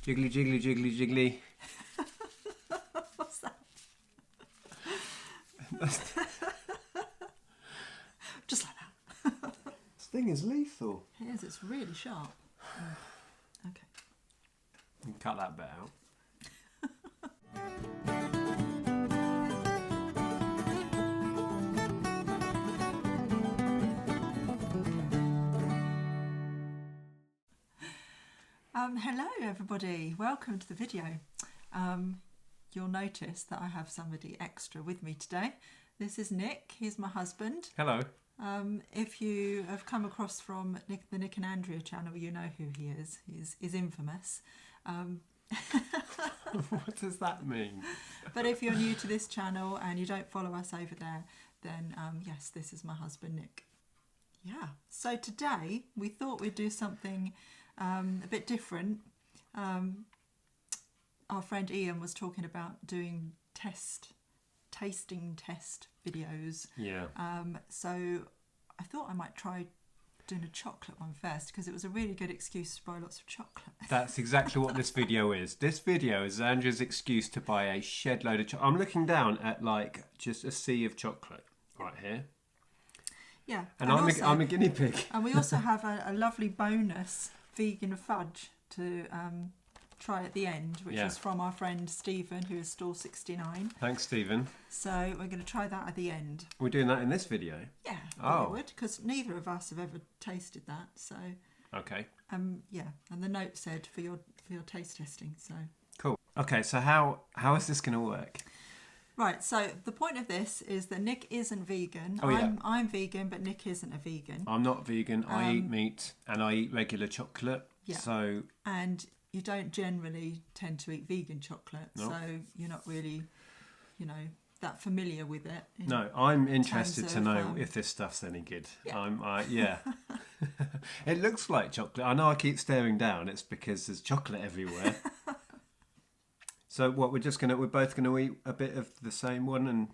Jiggly, jiggly, jiggly, jiggly. What's that? Just like that. This thing is lethal. It is, it's really sharp. Okay. You can cut that bit out. Hello everybody, welcome to the video. You'll notice that I have somebody extra with me today. This is Nick, he's my husband. Hello. If you have come across from the Nick and Andrea channel, you know who he is. He's infamous. What does that mean? But if you're new to this channel and you don't follow us over there, then yes, this is my husband Nick. Yeah, so today we thought we'd do something a bit different. Our friend Ian was talking about doing tasting test videos. Yeah. So I thought I might try doing a chocolate one first because it was a really good excuse to buy lots of chocolate. That's exactly what this video is. This video is Andrew's excuse to buy a shed load of chocolate. I'm looking down at like just a sea of chocolate right here. Yeah. And I'm a guinea pig. And we also have a lovely bonus vegan fudge to try at the end, which is from our friend Stephen, who is stall 69. Thanks, Stephen. So we're going to try that at the end. We're doing that in this video? Yeah, oh. we would, because neither of us have ever tasted that. So okay. Yeah, and the note said for your taste testing. So cool. Okay, so how is this going to work? Right, so the point of this is that Nick isn't vegan. Oh, yeah. I'm vegan, but Nick isn't a vegan. I'm not vegan. I eat meat and I eat regular chocolate. Yeah. So and you don't generally tend to eat vegan chocolate, so you're not really, that familiar with it. No, I'm interested to know if this stuff's any good. Yeah. It looks like chocolate. I know I keep staring down. It's because there's chocolate everywhere. So what we're both gonna eat a bit of the same one and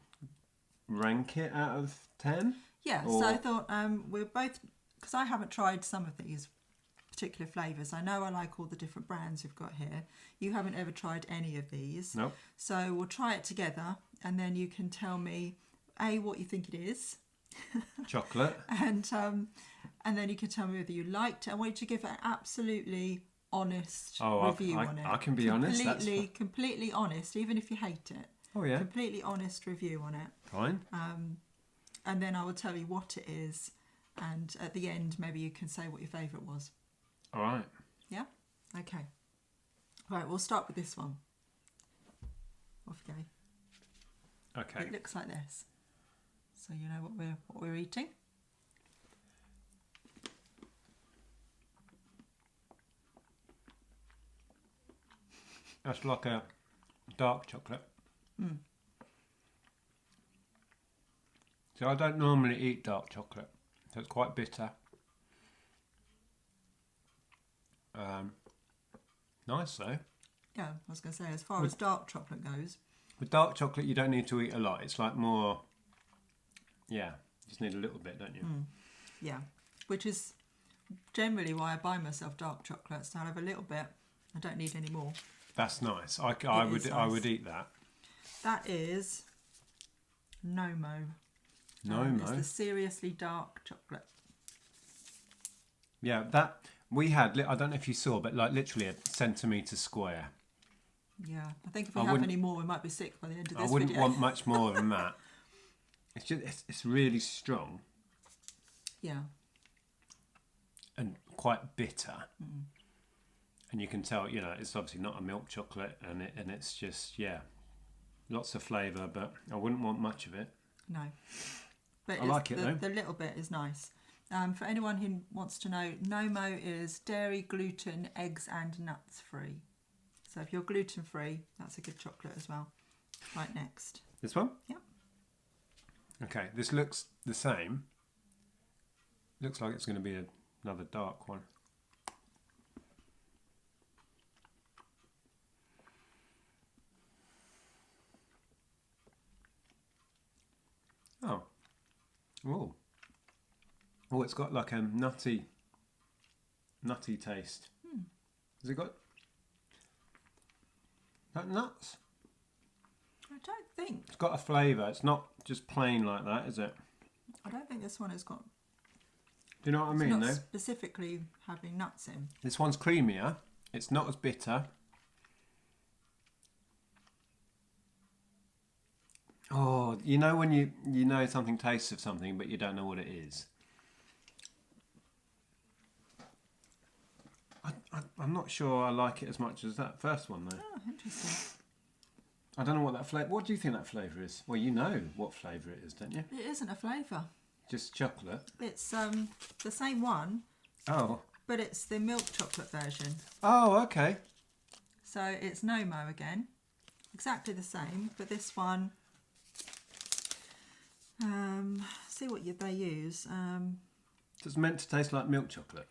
rank it out of 10? Yeah, so I thought we're both, because I haven't tried some of these particular flavours. I know I like all the different brands we've got here. You haven't ever tried any of these. Nope. So we'll try it together and then you can tell me what you think it is. Chocolate. And then you can tell me whether you liked it. I want you to give an absolutely honest review on it. I can be honest. Completely honest, even if you hate it. Oh yeah. Completely honest review on it. Fine. And then I will tell you what it is, and at the end maybe you can say what your favourite was. All right. Yeah. Okay. Right. We'll start with this one. Off you go. Okay. It looks like this, so you know what we're eating. That's like a dark chocolate. Mm. So I don't normally eat dark chocolate, so it's quite bitter. Nice though. Yeah, I was going to say, as far as dark chocolate goes. With dark chocolate, you don't need to eat a lot. It's like more, you just need a little bit, don't you? Mm. Yeah, which is generally why I buy myself dark chocolates. So I'll have a little bit. I don't need any more. That's nice. I would eat that. That is Nomo. Nomo. It's the seriously dark chocolate. Yeah, that we had. I don't know if you saw, but like literally a centimetre square. Yeah, I think if we have any more, we might be sick by the end of this video. I wouldn't want much more than that. It's just it's really strong. Yeah. And quite bitter. Mm. And you can tell, it's obviously not a milk chocolate, and it's just lots of flavour, but I wouldn't want much of it. No, but I like it though. The little bit is nice. For anyone who wants to know, Nomo is dairy, gluten, eggs, and nuts free. So if you're gluten free, that's a good chocolate as well. Right, next. This one? Yeah. Okay, this looks the same. Looks like it's going to be another dark one. Oh. Oh, it's got like a nutty taste. Has it got? that nuts? I don't think. It's got a flavour. It's not just plain like that, is it? I don't think this one has got. Do you know what I mean, It's not though? specifically having nuts in. This one's creamier. It's not as bitter. Oh, you know when you know something tastes of something, but you don't know what it is. I'm not sure I like it as much as that first one, though. Oh, interesting. I don't know what that flavour... What do you think that flavour is? Well, you know what flavour it is, don't you? It isn't a flavour. Just chocolate. It's the same one, Oh. but it's the milk chocolate version. Oh, okay. So it's Nomo again. Exactly the same, but this one... see what they use. It's meant to taste like milk chocolate.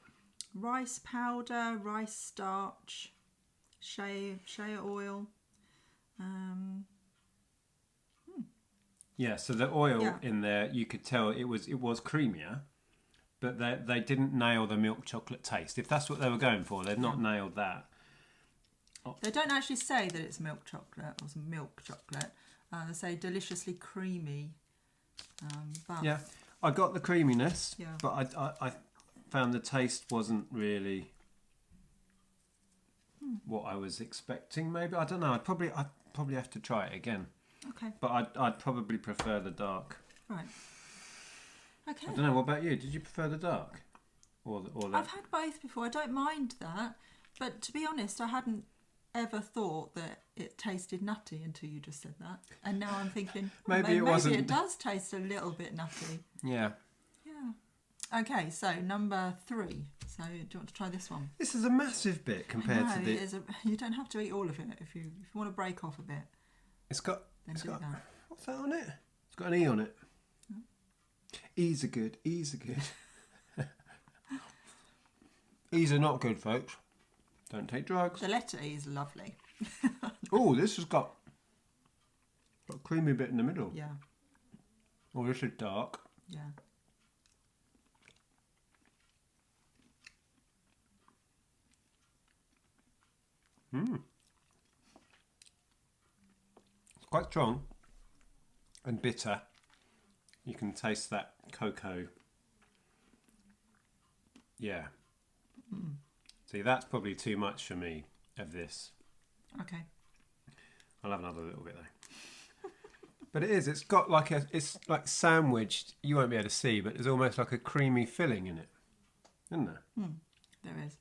Rice powder, rice starch, shea oil. Yeah, so the oil in there, you could tell it was creamier, but they didn't nail the milk chocolate taste. If that's what they were going for, they've not nailed that. They don't actually say that it's milk chocolate or some milk chocolate. They say deliciously creamy. But Yeah, I got the creaminess, Yeah. but I found the taste wasn't really what I was expecting. Maybe I don't know. I'd probably have to try it again. Okay, But I'd probably prefer the dark. right. Okay. I don't know. What about you? Did you prefer the dark, or that? I've had both before. I don't mind that, but to be honest, I hadn't ever thought that it tasted nutty until you just said that, and now I'm thinking Maybe it wasn't. it does taste a little bit nutty. Yeah. Yeah. Okay, so number 3. So do you want to try this one? This is a massive bit compared No, to the. it is you don't have to eat all of it if you want to break off a bit. It's got. Then It's do got. that. What's that on it? It's got an E on it. E's are good. E's are good. E's are not good, folks. Don't take drugs. The letter E is lovely. Oh, this has got a creamy bit in the middle. Yeah, Oh, this is dark. yeah. It's quite strong and bitter. You can taste that cocoa. Yeah. See, that's probably too much for me of this. Okay. I'll have another little bit though. But it is. It's got like it's like sandwiched. You won't be able to see, but there's almost like a creamy filling in it, isn't there? There is.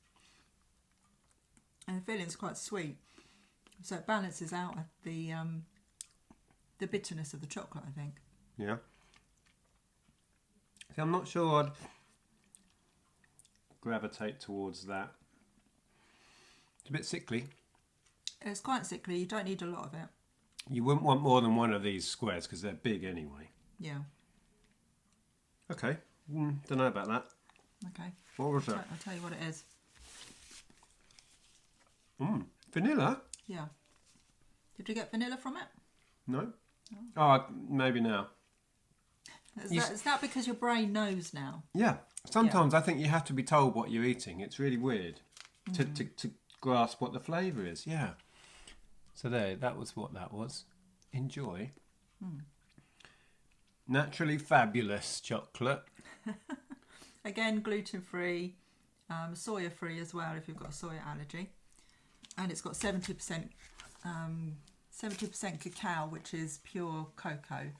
And the filling's quite sweet, so it balances out the bitterness of the chocolate, I think. Yeah. See, I'm not sure I'd gravitate towards that. It's a bit sickly. It's quite sickly. You don't need a lot of it. You wouldn't want more than one of these squares because they're big anyway. Yeah. Okay. Don't know about that. Okay. What was that? I'll tell you what it is. Vanilla? Yeah. Did you get vanilla from it? No. Oh, maybe now. Is that because your brain knows now? Yeah. Sometimes I think you have to be told what you're eating. It's really weird to grasp what the flavour is. Yeah. So there, that was what that was. Enjoy. Naturally fabulous chocolate. Again, gluten-free, soya-free as well if you've got a soya allergy. And it's got 70% cacao, which is pure cocoa.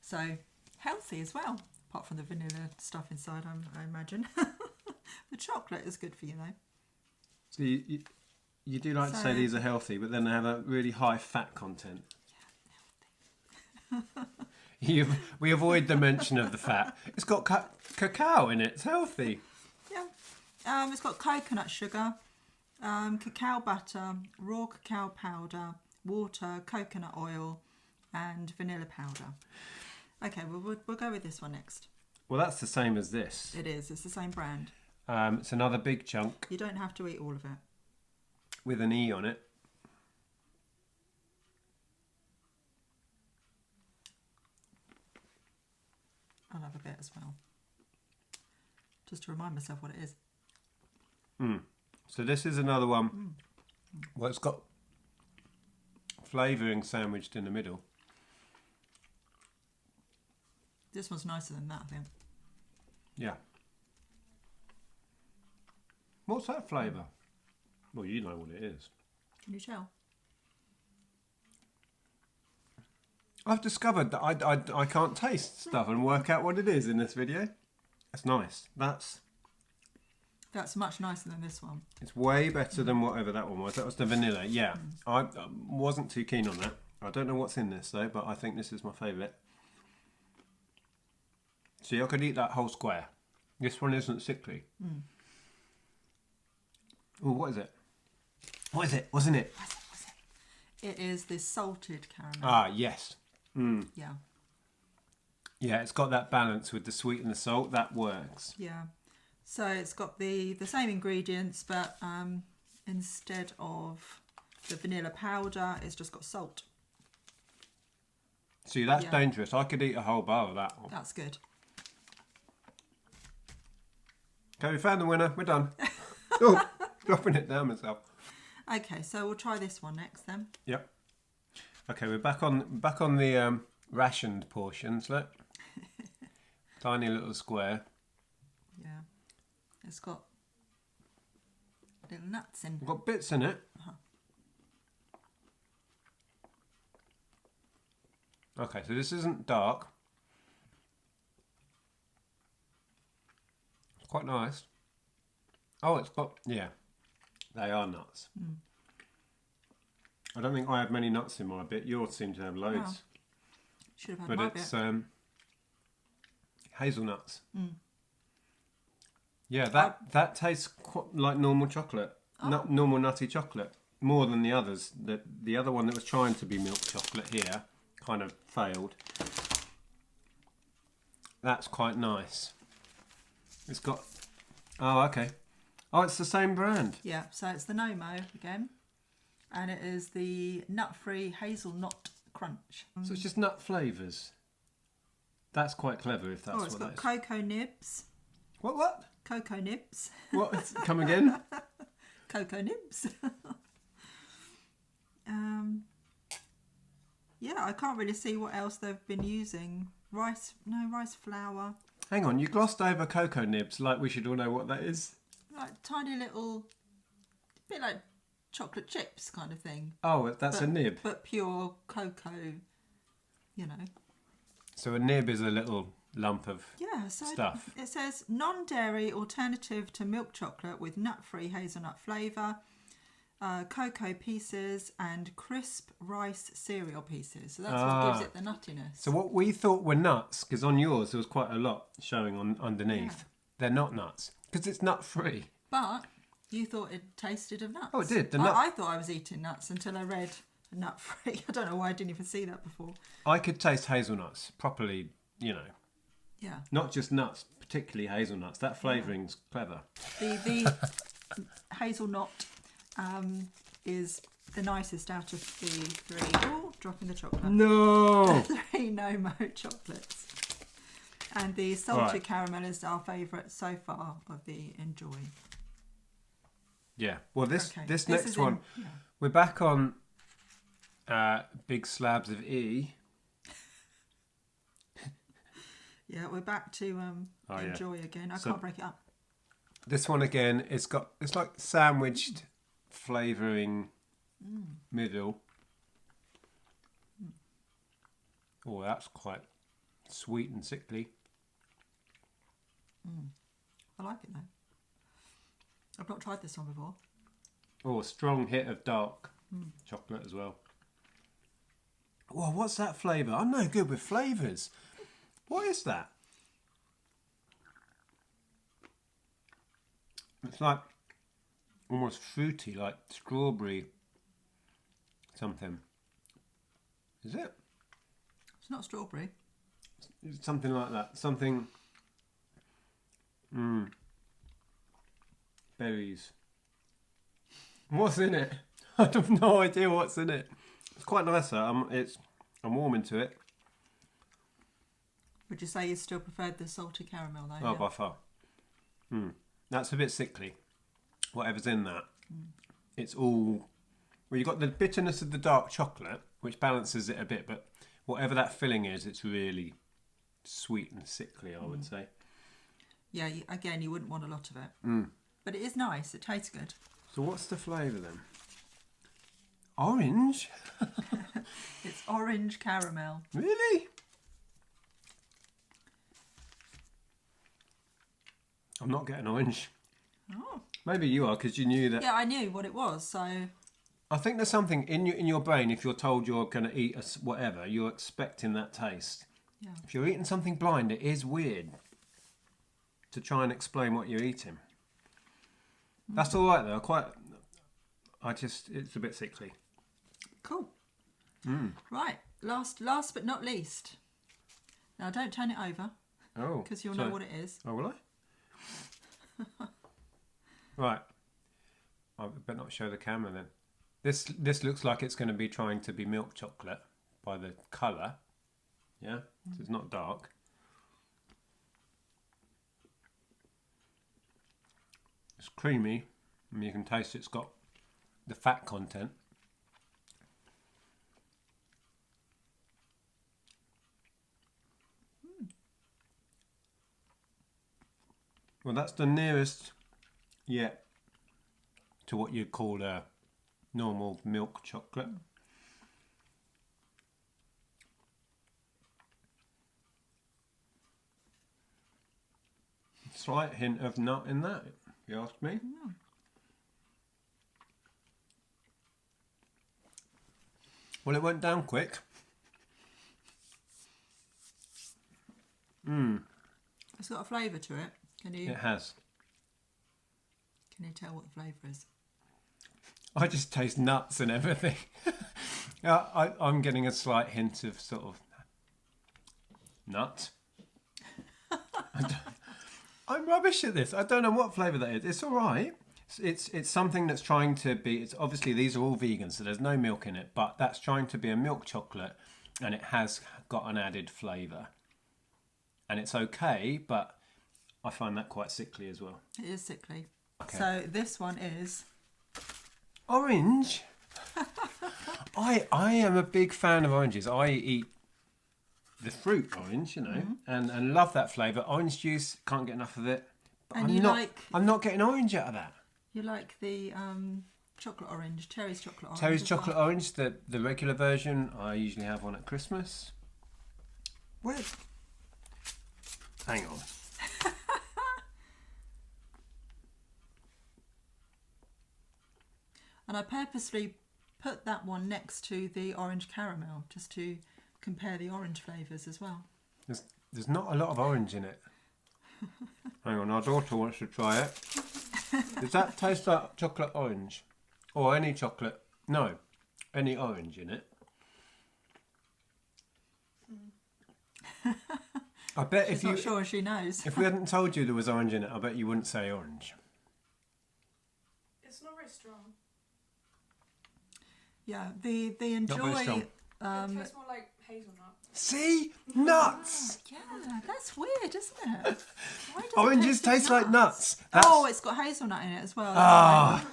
So healthy as well, apart from the vanilla stuff inside, I imagine. The chocolate is good for you, though. So you do like to say these are healthy, but then they have a really high fat content. Yeah, we avoid the mention of the fat. It's got cacao in it. It's healthy. Yeah. It's got coconut sugar, cacao butter, raw cacao powder, water, coconut oil, and vanilla powder. Okay, we'll go with this one next. Well, that's the same as this. It is. It's the same brand. It's another big chunk You don't have to eat all of it. with an E on it. I'll have a bit as well, just to remind myself what it is. So this is another one. Well, it's got flavouring sandwiched in the middle. This one's nicer than that, I think. Yeah. What's that flavour? Well, you know what it is. Can you tell? I've discovered that I can't taste stuff and work out what it is in this video. That's nice. That's much nicer than this one. It's way better than whatever that one was. That was the vanilla. Yeah, I wasn't too keen on that. I don't know what's in this though, but I think this is my favourite. See, I could eat that whole square. This one isn't sickly. Oh, what is it? What is it? What's in it? What's it? It is this salted caramel. Ah, yes. Yeah. Yeah, it's got that balance with the sweet and the salt. That works. Yeah. So it's got the same ingredients, but instead of the vanilla powder, it's just got salt. See, that's dangerous. I could eat a whole bar of that one. That's good. Okay, we found the winner. We're done. Oh, dropping it down myself. Okay, so we'll try this one next then. Yep. Okay, we're back on the rationed portions. Look, tiny little square. Yeah, it's got little nuts in. We've got bits in it. Okay, so this isn't dark. It's quite nice. Oh, it's got, yeah, they are nuts. I don't think I have many nuts in my bit. Yours seem to have loads. Oh. Should have had But my it's bit. hazelnuts. Yeah, that tastes quite like normal chocolate, normal nutty chocolate, more than the others. The other one that was trying to be milk chocolate here kind of failed. That's quite nice. It's got, oh, okay. Oh, it's the same brand. Yeah, so it's the Nomo again, and it is the nut-free hazelnut crunch. So it's just nut flavours. That's quite clever if that's Oh, it's what got that is. cocoa nibs. What? Cocoa nibs. What? Come again? Cocoa nibs. Yeah, I can't really see what else they've been using. Rice flour. Hang on, you glossed over cocoa nibs like we should all know what that is. Like tiny little, bit like chocolate chips kind of thing. Oh, that's a nib. But pure cocoa, you know. So a nib is a little lump of So stuff. it says non-dairy alternative to milk chocolate with nut-free hazelnut flavour, cocoa pieces and crisp rice cereal pieces. So that's what gives it the nuttiness. So what we thought were nuts, because on yours there was quite a lot showing on underneath. They're not nuts, because it's nut-free. But you thought it tasted of nuts. Oh, it did. I thought I was eating nuts until I read nut-free. I don't know why I didn't even see that before. I could taste hazelnuts properly, you know. Yeah. Not just nuts, particularly hazelnuts. That flavouring's clever. The hazelnut is the nicest out of the three. Oh, dropping the chocolate. No! Three Nomo chocolates. And the salted caramel is our favourite so far of the Enjoy. Yeah. Well, this This next is one, we're back on big slabs of E. Yeah, we're back to Enjoy again. I can't break it up. This one again, it's like sandwiched flavouring middle. Oh, that's quite sweet and sickly. I like it though. I've not tried this one before. Oh, a strong hit of dark chocolate as well. Whoa, what's that flavour? I'm no good with flavours. What is that? It's like almost fruity, like strawberry something. Is it? It's not strawberry. It's something like that. Something. Berries. What's in it? I have no idea what's in it. It's quite nice though. I'm warm into it. Would you say you still preferred the salted caramel though? Oh, by far. That's a bit sickly. Whatever's in that. It's all Well, you've got the bitterness of the dark chocolate, which balances it a bit, but whatever that filling is, it's really sweet and sickly, I would say. Yeah, again, you wouldn't want a lot of it. But it is nice. It tastes good. So what's the flavour then? Orange? It's orange caramel. Really? I'm not getting orange. Oh. Maybe you are, because you knew that. Yeah, I knew what it was, so... I think there's something in your brain, if you're told you're going to eat whatever, you're expecting that taste. Yeah. If you're eating something blind, it is weird to try and explain what you're eating. That's all right, though. It's a bit sickly. Cool. Right, last but not least. Now, don't turn it over. Oh. Because you'll know what it is. Oh, will I? Right. I better not show the camera then. This looks like it's going to be trying to be milk chocolate by the colour. Yeah? So it's not dark. It's creamy. I mean, you can taste it's got the fat content. Well, that's the nearest yet to what you'd call a normal milk chocolate. Slight hint of nut in that, if you ask me. Well, it went down quick. It's got a flavour to it. It has. Can you tell what the flavour is? I just taste nuts and everything. I'm getting a slight hint of sort of nut. I'm rubbish at this. I don't know what flavour that is. It's all right. It's something that's trying to be. It's obviously these are all vegan, so there's no milk in it. But that's trying to be a milk chocolate, and it has got an added flavour. And it's okay, but I find that quite sickly as well. It is sickly. Okay. So this one is orange. I am a big fan of oranges. I eat the fruit orange, you know, and love that flavour. Orange juice, can't get enough of it. But And I'm not getting orange out of that. You like the chocolate orange, Terry's chocolate orange. Terry's chocolate orange, the regular version. I usually have one at Christmas. Where? Hang on. And I purposely put that one next to the orange caramel just to compare the orange flavours as well. There's not a lot of orange in it. Hang on, our daughter wants to try it. Does that taste like chocolate orange? Or any chocolate? No, any orange in it. I bet She's not sure she knows. If we hadn't told you there was orange in it, I bet you wouldn't say orange. It's not very strong. Yeah, they enjoy. Not very strong. It tastes more like hazelnut. See? Nuts! Yeah, that's weird, isn't it? Why does Oranges it taste like nuts. Oh, it's got hazelnut in it as well. Ah.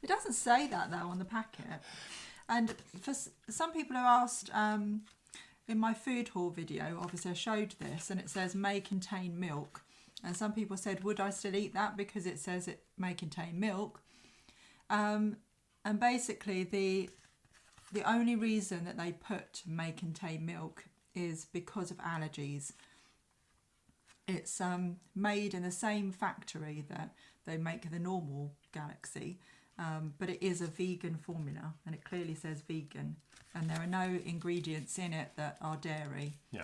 It doesn't say that though on the packet. And for some people who asked, in my food haul video, obviously I showed this, and it says may contain milk. And some people said, would I still eat that because it says it may contain milk? And basically the only reason that they put may contain milk is because of allergies. It's made in the same factory that they make the normal Galaxy, but it is a vegan formula, and it clearly says vegan, and there are no ingredients in it that are dairy. Yeah.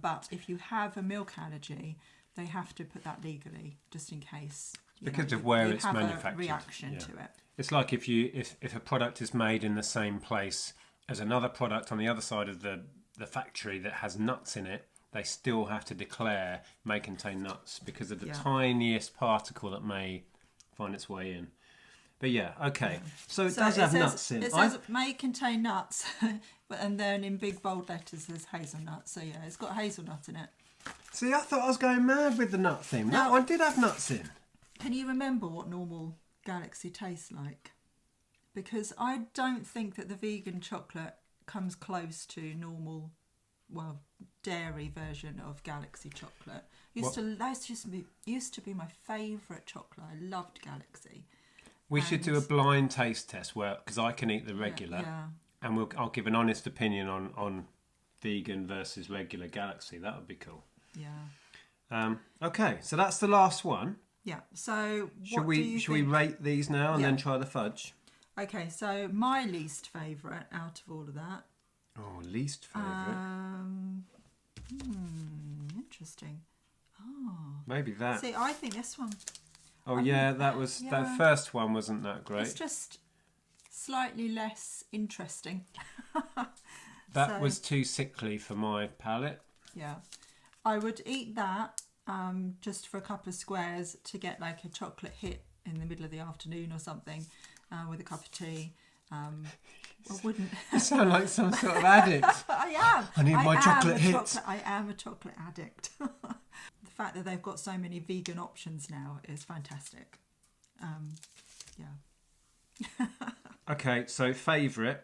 But if you have a milk allergy, they have to put that legally, just in case. Because of where it's have manufactured. A reaction to it. It's like if a product is made in the same place as another product on the other side of the factory that has nuts in it, they still have to declare may contain nuts because of the tiniest particle that may find its way in. But yeah, okay. So it does have nuts in. It says it may contain nuts, and then in big bold letters there's hazelnut. So yeah, it's got hazelnut in it. See, I thought I was going mad with the nut thing. That one did have nuts in. Can you remember what normal Galaxy tastes like? because I don't think that the vegan chocolate comes close to normal, well, dairy version of Galaxy chocolate. Used to be my favourite chocolate. I loved Galaxy. We should do a blind taste test because I can eat the regular, Yeah. and I'll give an honest opinion on vegan versus regular Galaxy. That would be cool. Yeah. Okay, so that's the last one. Yeah. So Should we rate these now and then try the fudge? Okay, so my least favourite out of all of that. Oh, least favourite. Interesting. Oh. Maybe that. See, I think this one. Oh yeah, that first one wasn't that great. It's just slightly less interesting. That was too sickly for my palate. Yeah, I would eat that just for a couple of squares to get like a chocolate hit in the middle of the afternoon or something with a cup of tea. I wouldn't. You sound like some sort of addict. I am. I need my chocolate hit. I am a chocolate addict. The fact that they've got so many vegan options now is fantastic. Yeah. Okay, so favourite.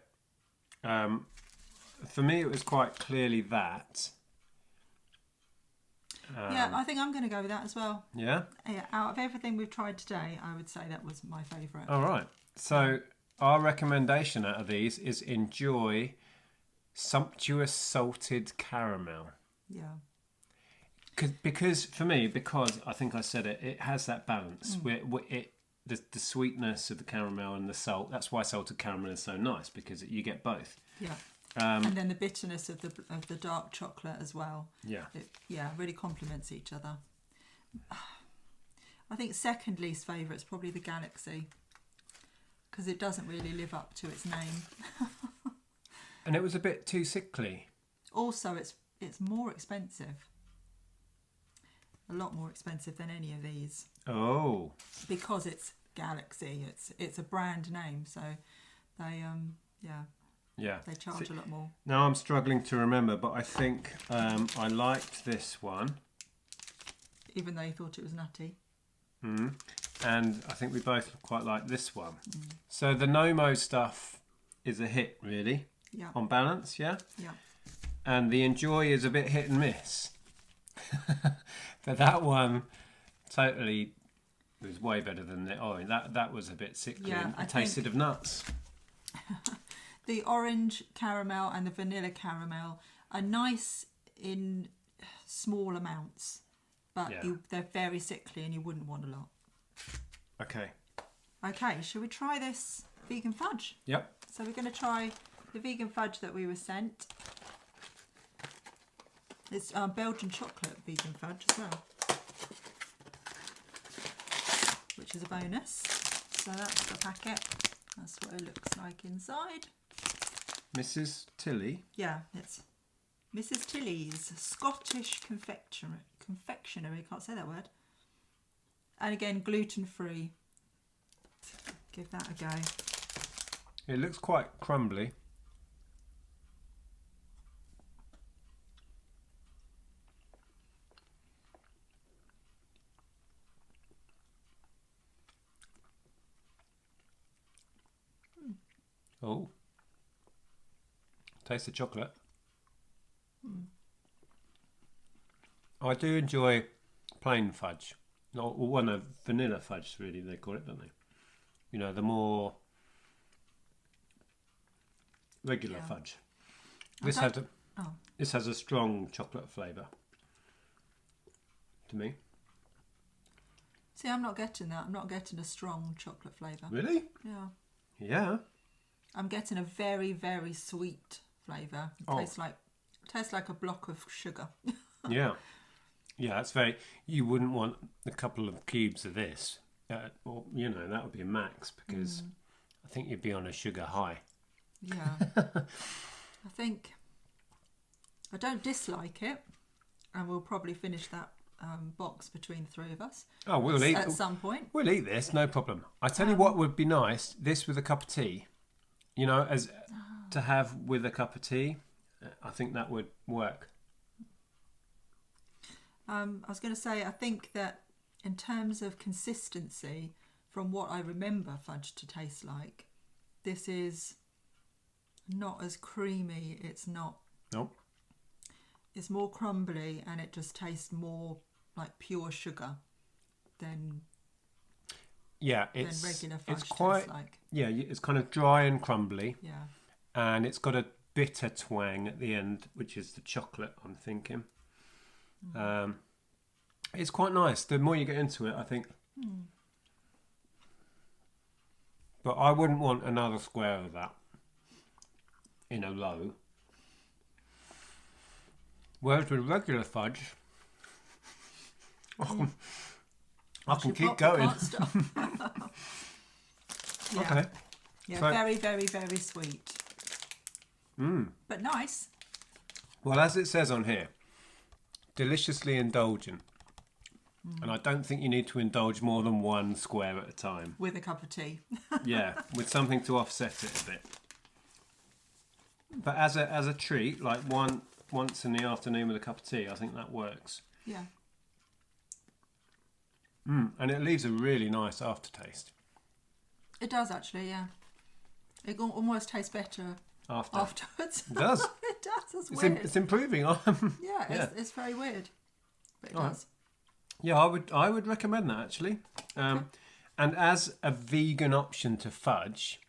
For me, it was quite clearly that. Yeah, I think I'm going to go with that as well. Yeah? Yeah, out of everything we've tried today, I would say that was my favourite. All right. So our recommendation out of these is enjoy sumptuous salted caramel. Yeah. Because I think I said it, it has that balance. The sweetness of the caramel and the salt. That's why salted caramel is so nice, because you get both. Yeah. And then the bitterness of the dark chocolate as well. Yeah. It really complements each other. I think second least favourite is probably the Galaxy, because it doesn't really live up to its name. And it was a bit too sickly. Also, it's more expensive. A lot more expensive than any of these. Oh. Because it's Galaxy. It's a brand name, so they they charge a lot more. Now I'm struggling to remember, but I think I liked this one. Even though you thought it was nutty. Mm. And I think we both quite like this one. Mm. So the Nomo stuff is a hit, really. Yeah. On balance, yeah? Yeah. And the Enjoy is a bit hit and miss. But that one totally was way better than the orange. That was a bit sickly. Yeah, and tasted of nuts. The orange caramel and the vanilla caramel are nice in small amounts, but they're very sickly and you wouldn't want a lot. Okay. Okay, shall we try this vegan fudge? Yep. So we're going to try the vegan fudge that we were sent. It's Belgian chocolate vegan fudge as well, which is a bonus. So that's the packet. That's what it looks like inside. Mrs. Tilly? Yeah, it's Mrs. Tilly's Scottish confectionery. Can't say that word. And again, gluten-free. Give that a go. It looks quite crumbly. Oh. Taste the chocolate. I do enjoy plain fudge. Or one of vanilla fudge, really, they call it, don't they? You know, the more regular fudge. This has a strong chocolate flavour to me. See, I'm not getting that. I'm not getting a strong chocolate flavour. Really? Yeah. Yeah. I'm getting a very, very sweet flavour. Tastes like a block of sugar. Yeah. Yeah, that's very... You wouldn't want a couple of cubes of this. Or, you know, that would be a max, because I think you'd be on a sugar high. Yeah. I think... I don't dislike it. And we'll probably finish that box between the three of us. Oh, we'll eat... At some point. We'll eat this, no problem. I tell you what would be nice, this with a cup of tea. You know, as to have with a cup of tea. I think that would work. I was going to say, I think that in terms of consistency, from what I remember fudge to taste like, this is not as creamy. It's not. Nope. It's more crumbly, and it just tastes more like pure sugar than regular fudge tastes like. Yeah, it's kind of dry and crumbly. Yeah. And it's got a bitter twang at the end, which is the chocolate, I'm thinking. It's quite nice. The more you get into it, I think. But I wouldn't want another square of that in a row. Whereas with regular fudge, I can keep going. Can't stop. Yeah. Okay. Yeah, So- very, very, very sweet. But nice. Well, as it says on here, deliciously indulgent. And I don't think you need to indulge more than one square at a time. With a cup of tea. Yeah, with something to offset it a bit. But as a treat, like once in the afternoon with a cup of tea, I think that works. Yeah. And it leaves a really nice aftertaste. It does actually, yeah. It almost tastes better afterwards. It does. It does. It's weird. It's improving. Yeah, it's very weird. But it does. Yeah, I would recommend that actually. And as a vegan option to fudge,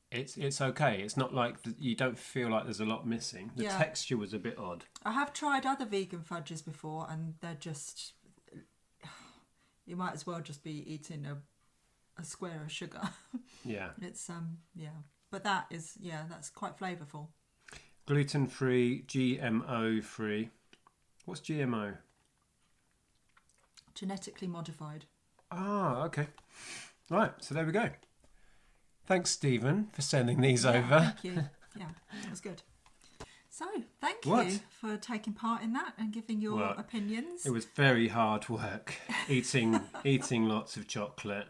it's okay. It's not like you don't feel like there's a lot missing. The texture was a bit odd. I have tried other vegan fudges before, and they're just. You might as well just be eating a square of sugar. Yeah. It's but that's quite flavourful. Gluten-free, GMO-free. What's GMO? Genetically modified. Ah, okay. Right, so there we go. Thanks, Stephen, for sending these over. Thank you. Yeah, it was good. So, thank you for taking part in that and giving your opinions. It was very hard work eating lots of chocolate.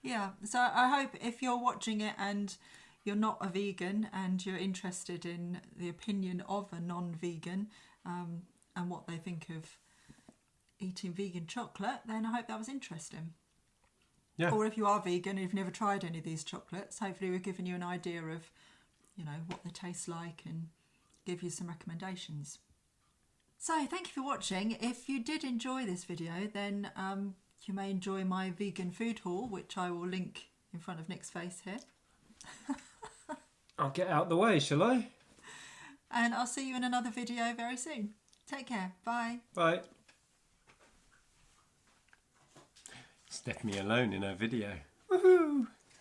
Yeah, so I hope if you're watching it and you're not a vegan and you're interested in the opinion of a non-vegan and what they think of eating vegan chocolate, then I hope that was interesting. Yeah. Or if you are vegan and you've never tried any of these chocolates, hopefully we've given you an idea of, what they taste like and give you some recommendations. So thank you for watching. If you did enjoy this video, then you may enjoy my vegan food haul, which I will link in front of Nick's face here. I'll get out the way, shall I? And I'll see you in another video very soon. Take care. Bye. Bye. It's left me alone in her video. Woohoo!